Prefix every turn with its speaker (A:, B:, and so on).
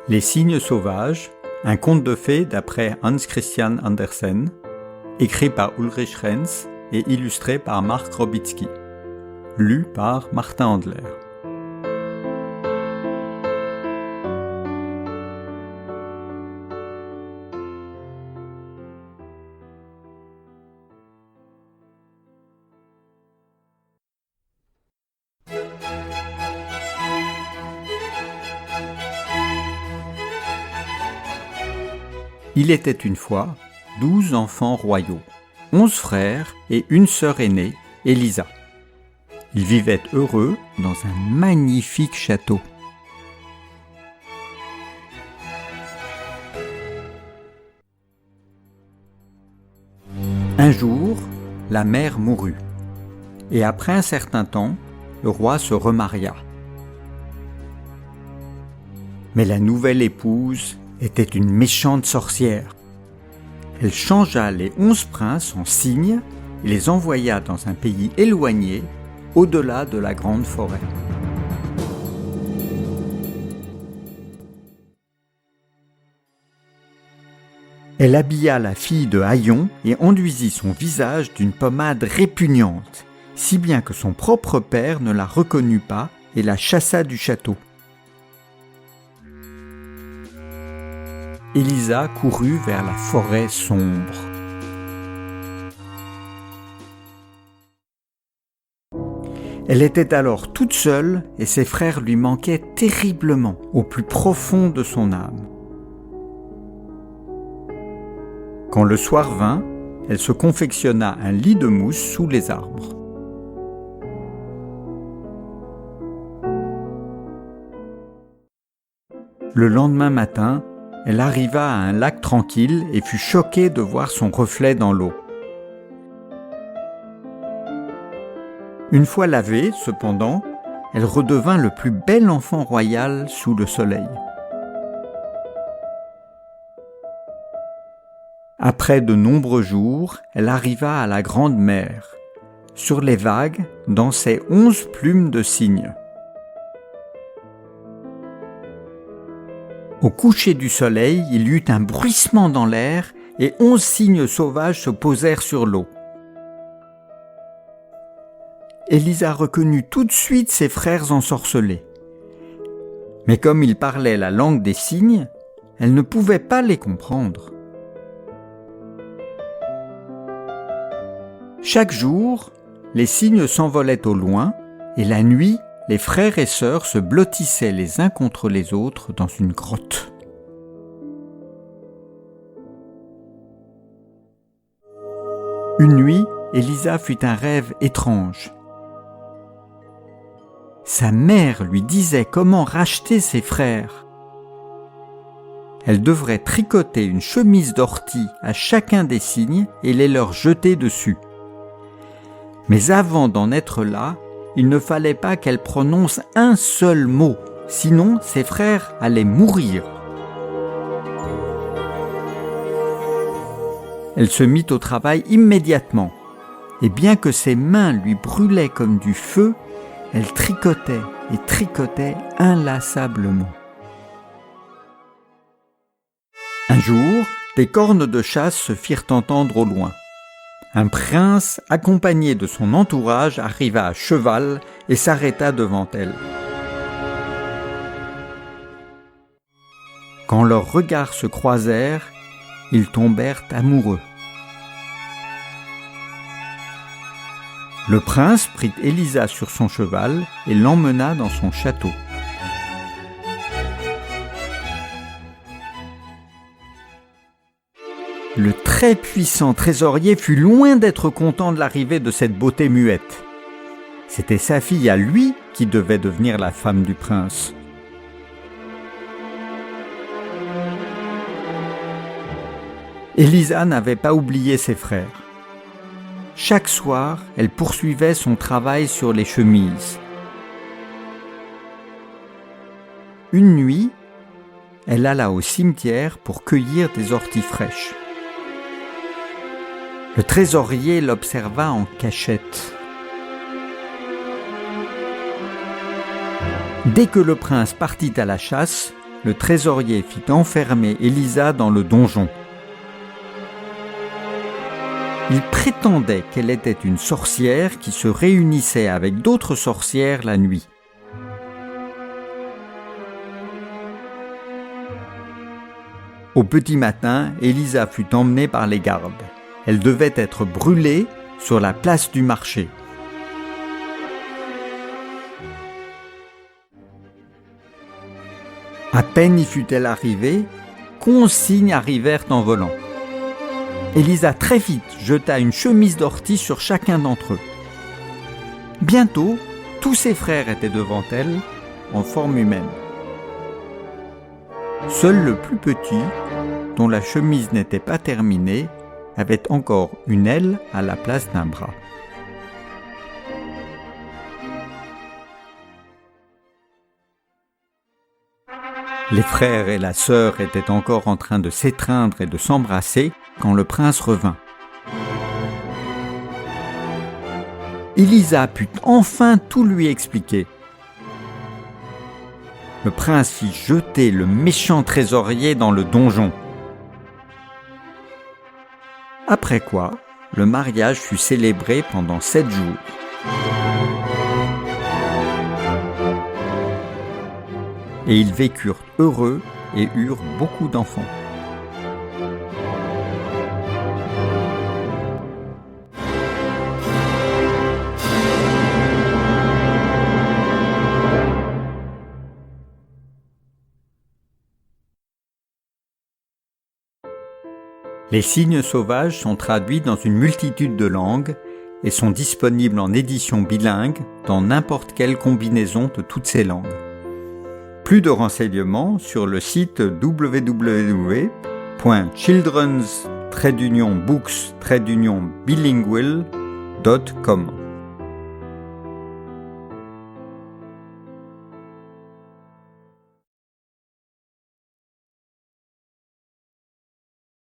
A: Les cygnes sauvages, un conte de fées d'après Hans Christian Andersen, écrit par Ulrich Renz et illustré par Marc Robitzky, lu par Martin Andler. Il était une fois 12 enfants royaux, 11 frères et une sœur aînée, Elisa. Ils vivaient heureux dans un magnifique château. Un jour, la mère mourut, et après un certain temps, le roi se remaria. Mais la nouvelle épouse était une méchante sorcière. Elle changea les 11 princes en cygnes et les envoya dans un pays éloigné, au-delà de la grande forêt. Elle habilla la fille de Haillon et enduisit son visage d'une pommade répugnante, si bien que son propre père ne la reconnut pas et la chassa du château. Elisa courut vers la forêt sombre. Elle était alors toute seule et ses frères lui manquaient terriblement au plus profond de son âme. Quand le soir vint, elle se confectionna un lit de mousse sous les arbres. Le lendemain matin, elle arriva à un lac tranquille et fut choquée de voir son reflet dans l'eau. Une fois lavée, cependant, elle redevint le plus bel enfant royal sous le soleil. Après de nombreux jours, elle arriva à la grande mer. Sur les vagues dansaient 11 plumes de cygnes. Au coucher du soleil, il y eut un bruissement dans l'air et 11 cygnes sauvages se posèrent sur l'eau. Elisa reconnut tout de suite ses frères ensorcelés. Mais comme ils parlaient la langue des cygnes, elle ne pouvait pas les comprendre. Chaque jour, les cygnes s'envolaient au loin et la nuit, les frères et sœurs se blottissaient les uns contre les autres dans une grotte. Une nuit, Elisa fit un rêve étrange. Sa mère lui disait comment racheter ses frères. Elle devrait tricoter une chemise d'ortie à chacun des cygnes et les leur jeter dessus. Mais avant d'en être là, il ne fallait pas qu'elle prononce un seul mot, sinon ses frères allaient mourir. Elle se mit au travail immédiatement, et bien que ses mains lui brûlaient comme du feu, elle tricotait et tricotait inlassablement. Un jour, des cornes de chasse se firent entendre au loin. Un prince, accompagné de son entourage, arriva à cheval et s'arrêta devant elle. Quand leurs regards se croisèrent, ils tombèrent amoureux. Le prince prit Elisa sur son cheval et l'emmena dans son château. Le très puissant trésorier fut loin d'être content de l'arrivée de cette beauté muette. C'était sa fille à lui qui devait devenir la femme du prince. Elisa n'avait pas oublié ses frères. Chaque soir, elle poursuivait son travail sur les chemises. Une nuit, elle alla au cimetière pour cueillir des orties fraîches. Le trésorier l'observa en cachette. Dès que le prince partit à la chasse, le trésorier fit enfermer Élisa dans le donjon. Il prétendait qu'elle était une sorcière qui se réunissait avec d'autres sorcières la nuit. Au petit matin, Élisa fut emmenée par les gardes. Elle devait être brûlée sur la place du marché. À peine y fut-elle arrivée, consignes arrivèrent en volant. Élisa très vite jeta une chemise d'ortie sur chacun d'entre eux. Bientôt, tous ses frères étaient devant elle, en forme humaine. Seul le plus petit, dont la chemise n'était pas terminée, avait encore une aile à la place d'un bras. Les frères et la sœur étaient encore en train de s'étreindre et de s'embrasser quand le prince revint. Élisa put enfin tout lui expliquer. Le prince fit jeter le méchant trésorier dans le donjon. Après quoi, le mariage fut célébré pendant 7 jours. Et ils vécurent heureux et eurent beaucoup d'enfants. Les signes sauvages sont traduits dans une multitude de langues et sont disponibles en édition bilingue dans n'importe quelle combinaison de toutes ces langues. Plus de renseignements sur le site www.children's-books-bilingual.com.